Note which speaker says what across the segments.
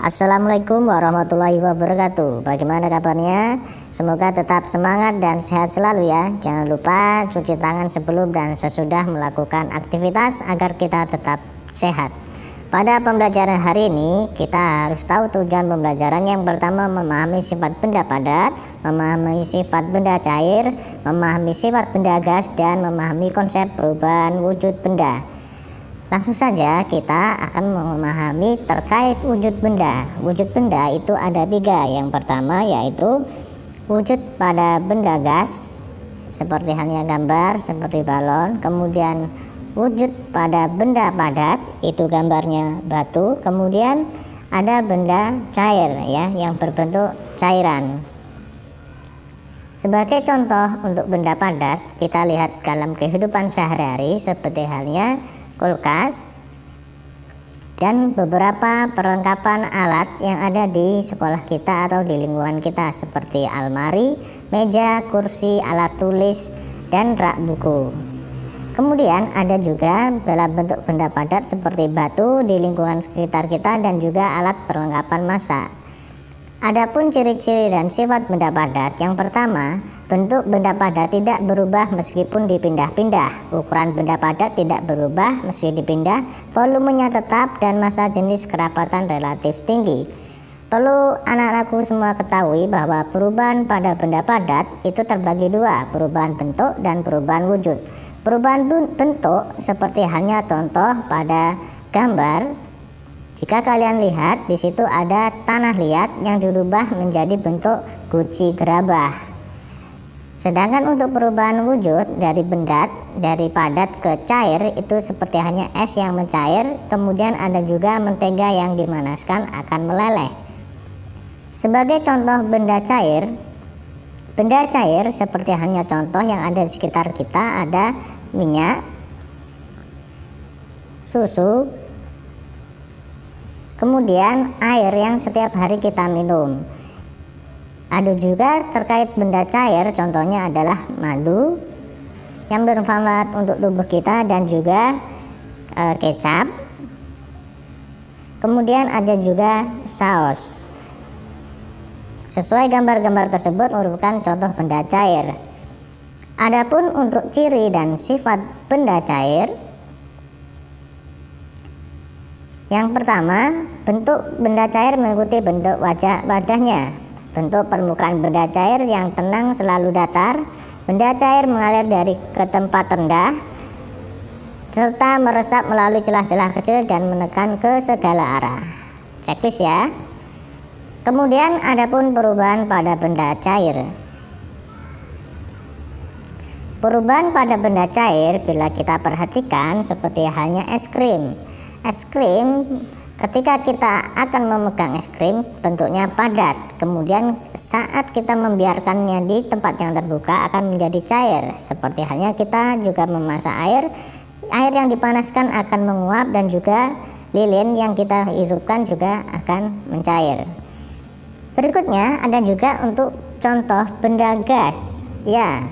Speaker 1: Assalamualaikum warahmatullahi wabarakatuh. Bagaimana kabarnya? Semoga tetap semangat dan sehat selalu ya. Jangan lupa cuci tangan sebelum dan sesudah melakukan aktivitas agar kita tetap sehat. Pada pembelajaran hari ini kita harus tahu tujuan pembelajaran. Yang pertama, memahami sifat benda padat, memahami sifat benda cair, memahami sifat benda gas, dan memahami konsep perubahan wujud benda. Langsung saja kita akan memahami terkait wujud benda. Wujud benda itu ada tiga. Yang pertama yaitu wujud pada benda gas, seperti halnya gambar, seperti balon. Kemudian wujud pada benda padat, itu gambarnya batu. Kemudian ada benda cair ya, yang berbentuk cairan. Sebagai contoh untuk benda padat, kita lihat dalam kehidupan sehari-hari seperti halnya kulkas dan beberapa perlengkapan alat yang ada di sekolah kita atau di lingkungan kita seperti almari, meja, kursi, alat tulis, dan rak buku. Kemudian ada juga dalam bentuk benda padat seperti batu di lingkungan sekitar kita dan juga alat perlengkapan masak. Adapun ciri-ciri dan sifat benda padat, yang pertama, bentuk benda padat tidak berubah meskipun dipindah-pindah. Ukuran benda padat tidak berubah meski dipindah, volumenya tetap, dan massa jenis kerapatan relatif tinggi. Perlu anak-anakku semua ketahui bahwa perubahan pada benda padat itu terbagi dua, perubahan bentuk dan perubahan wujud. Perubahan bentuk seperti halnya contoh pada gambar. Jika kalian lihat, di situ ada tanah liat yang dirubah menjadi bentuk guci gerabah. Sedangkan untuk perubahan wujud dari benda, dari padat ke cair, itu seperti hanya es yang mencair. Kemudian ada juga mentega yang dimanaskan akan meleleh. Sebagai contoh benda cair seperti hanya contoh yang ada di sekitar kita, ada minyak, susu, kemudian air yang setiap hari kita minum. Ada juga terkait benda cair, contohnya adalah madu yang bermanfaat untuk tubuh kita dan juga kecap. Kemudian ada juga saus. Sesuai gambar-gambar tersebut merupakan contoh benda cair. Adapun untuk ciri dan sifat benda cair, yang pertama, bentuk benda cair mengikuti bentuk wadahnya. Bentuk permukaan benda cair yang tenang selalu datar. Benda cair mengalir dari ke tempat rendah serta meresap melalui celah-celah kecil dan menekan ke segala arah. Checklist ya. Kemudian adapun perubahan pada benda cair. Perubahan pada benda cair bila kita perhatikan seperti halnya es krim. Es krim, ketika kita akan memegang es krim, bentuknya padat. Kemudian saat kita membiarkannya di tempat yang terbuka akan menjadi cair. Seperti halnya kita juga memasak air yang dipanaskan akan menguap dan juga lilin yang kita hidupkan juga akan mencair. Berikutnya ada juga untuk contoh benda gas. Ya,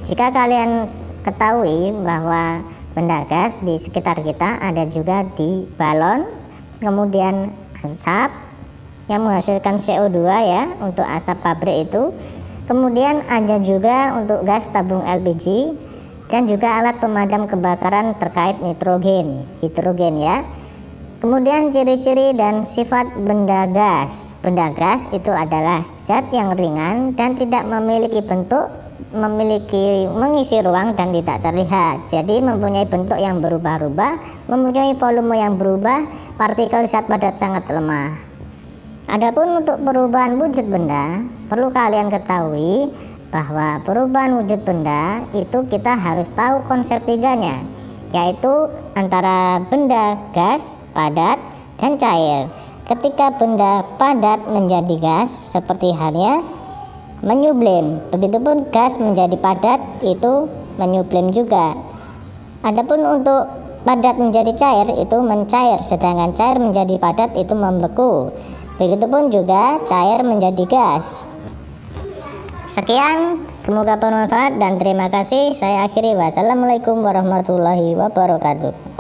Speaker 1: jika kalian ketahui bahwa benda gas di sekitar kita ada juga di balon, kemudian asap yang menghasilkan CO2 ya, untuk asap pabrik itu. Kemudian ada juga untuk gas tabung LPG dan juga alat pemadam kebakaran terkait hidrogen ya. Kemudian ciri-ciri dan sifat benda gas. Benda gas itu adalah zat yang ringan dan tidak memiliki bentuk mengisi ruang dan tidak terlihat. Jadi mempunyai bentuk yang berubah-ubah, mempunyai volume yang berubah, partikel zat padat sangat lemah. Adapun untuk perubahan wujud benda, perlu kalian ketahui bahwa perubahan wujud benda itu kita harus tahu konsep tiganya, yaitu antara benda gas, padat, dan cair. Ketika benda padat menjadi gas, seperti halnya menyublim, begitupun gas menjadi padat itu menyublim juga. Adapun untuk padat menjadi cair itu mencair, sedangkan cair menjadi padat itu membeku. Begitupun juga cair menjadi gas. Sekian, semoga bermanfaat dan terima kasih. Saya akhiri, wassalamualaikum warahmatullahi wabarakatuh.